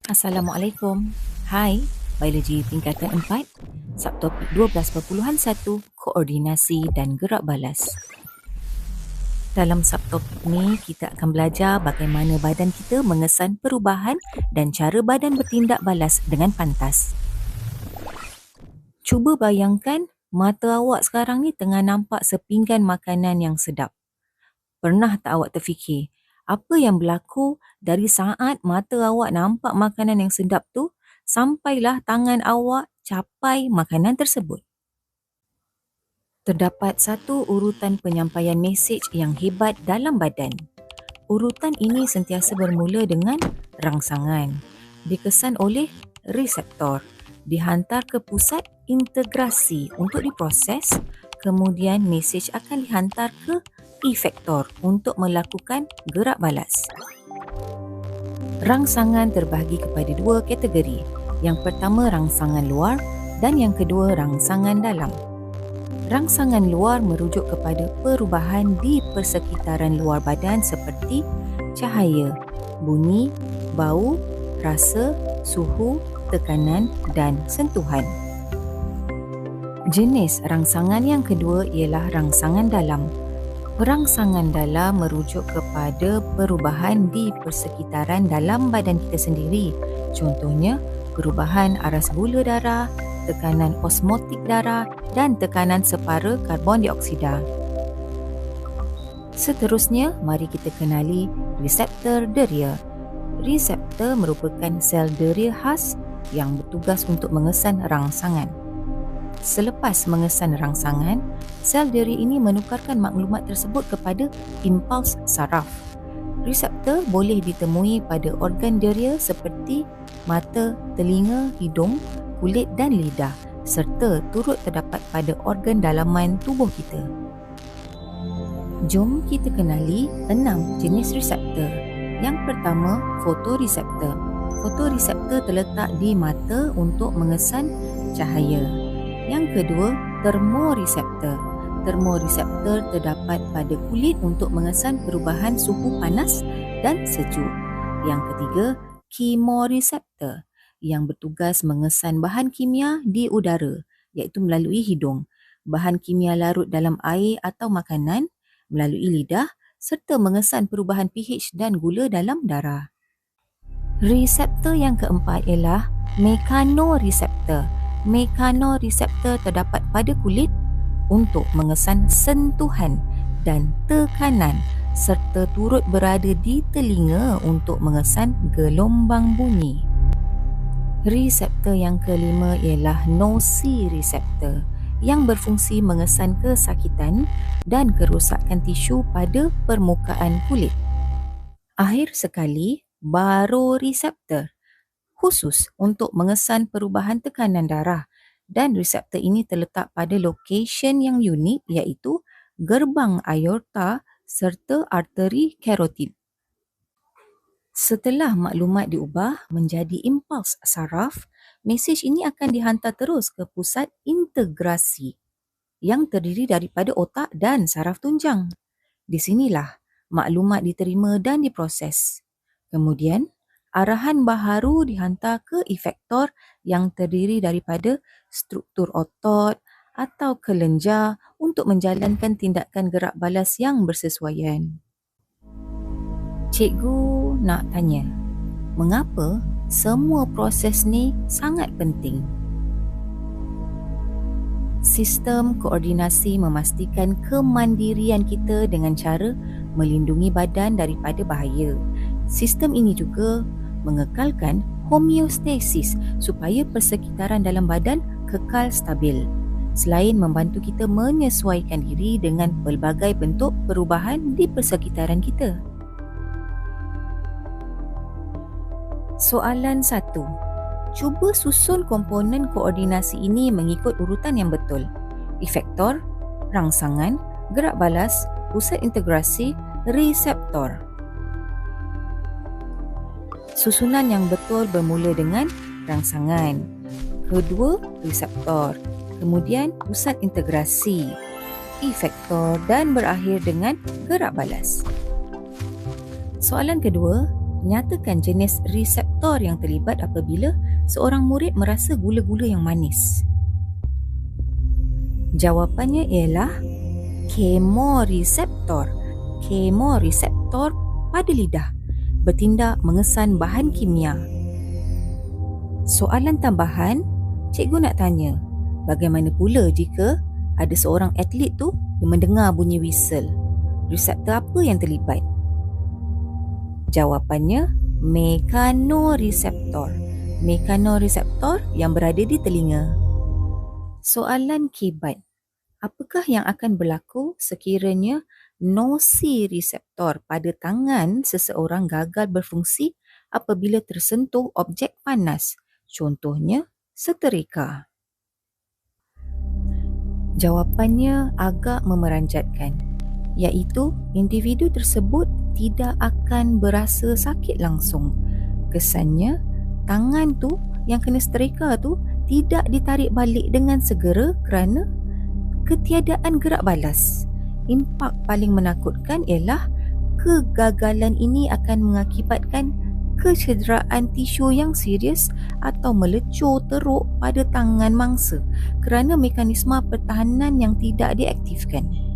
Assalamualaikum. Hai, biologi tingkatan 4, subtopik 12.1, koordinasi dan gerak balas. Dalam subtopik ni, kita akan belajar bagaimana badan kita mengesan perubahan dan cara badan bertindak balas dengan pantas. Cuba bayangkan, mata awak sekarang ni tengah nampak sepinggan makanan yang sedap. Pernah tak awak terfikir, apa yang berlaku dari saat mata awak nampak makanan yang sedap tu sampailah tangan awak capai makanan tersebut? Terdapat satu urutan penyampaian mesej yang hebat dalam badan. Urutan ini sentiasa bermula dengan rangsangan, dikesan oleh reseptor, dihantar ke pusat integrasi untuk diproses, kemudian mesej akan dihantar ke efektor untuk melakukan gerak balas. Rangsangan terbahagi kepada dua kategori. Yang pertama rangsangan luar dan yang kedua rangsangan dalam. Rangsangan luar merujuk kepada perubahan di persekitaran luar badan seperti cahaya, bunyi, bau, rasa, suhu, tekanan dan sentuhan. Jenis rangsangan yang kedua ialah rangsangan dalam. Rangsangan dalam merujuk kepada perubahan di persekitaran dalam badan kita sendiri. Contohnya, perubahan aras gula darah, tekanan osmotik darah dan tekanan separa karbon dioksida. Seterusnya, mari kita kenali reseptor deria. Reseptor merupakan sel deria khas yang bertugas untuk mengesan rangsangan. Selepas mengesan rangsangan, sel deria ini menukarkan maklumat tersebut kepada impuls saraf. Reseptor boleh ditemui pada organ deria seperti mata, telinga, hidung, kulit dan lidah serta turut terdapat pada organ dalaman tubuh kita. Jom kita kenali 6 jenis reseptor. Yang pertama, fotoreseptor. Fotoreseptor terletak di mata untuk mengesan cahaya. Yang kedua, termoreseptor. Termoreseptor terdapat pada kulit untuk mengesan perubahan suhu panas dan sejuk. Yang ketiga, kemoreseptor yang bertugas mengesan bahan kimia di udara, iaitu melalui hidung, bahan kimia larut dalam air atau makanan melalui lidah serta mengesan perubahan pH dan gula dalam darah. Reseptor yang keempat ialah mekanoreseptor. Mekanoreseptor terdapat pada kulit untuk mengesan sentuhan dan tekanan serta turut berada di telinga untuk mengesan gelombang bunyi. Reseptor yang kelima ialah nociceptor yang berfungsi mengesan kesakitan dan kerosakan tisu pada permukaan kulit. Akhir sekali, baroreseptor khusus untuk mengesan perubahan tekanan darah dan reseptor ini terletak pada lokasi yang unik iaitu gerbang aorta serta arteri karotid. Setelah maklumat diubah menjadi impuls saraf, mesej ini akan dihantar terus ke pusat integrasi yang terdiri daripada otak dan saraf tunjang. Di sinilah maklumat diterima dan diproses. Kemudian, arahan baharu dihantar ke efektor yang terdiri daripada struktur otot atau kelenjar untuk menjalankan tindakan gerak balas yang bersesuaian. Cikgu nak tanya, mengapa semua proses ni sangat penting? Sistem koordinasi memastikan kemandirian kita dengan cara melindungi badan daripada bahaya. Sistem ini juga mengekalkan homeostasis supaya persekitaran dalam badan kekal stabil. Selain membantu kita menyesuaikan diri dengan pelbagai bentuk perubahan di persekitaran kita. Soalan 1. Cuba susun komponen koordinasi ini mengikut urutan yang betul. Efektor, rangsangan, gerak balas, pusat integrasi, reseptor. Susunan yang betul bermula dengan rangsangan, kedua reseptor, kemudian pusat integrasi, efektor dan berakhir dengan gerak balas. Soalan kedua, Nyatakan jenis reseptor yang terlibat apabila seorang murid merasa gula-gula yang manis. Jawapannya ialah kemoreseptor. Kemoreseptor pada lidah bertindak mengesan bahan kimia. Soalan tambahan, cikgu nak tanya, bagaimana pula jika ada seorang atlet tu dia mendengar bunyi whistle? Reseptor apa yang terlibat? Jawapannya mekanoreseptor. Mekanoreseptor yang berada di telinga. Soalan kibat. Apakah yang akan berlaku sekiranya nosireseptor pada tangan seseorang gagal berfungsi apabila tersentuh objek panas? Contohnya, seterika. Jawapannya agak memeranjatkan, iaitu individu tersebut tidak akan berasa sakit langsung. Kesannya, tangan tu yang kena seterika tu tidak ditarik balik dengan segera kerana ketiadaan gerak balas. Impak paling menakutkan ialah kegagalan ini akan mengakibatkan kecederaan tisu yang serius atau melecur teruk pada tangan mangsa kerana mekanisme pertahanan yang tidak diaktifkan.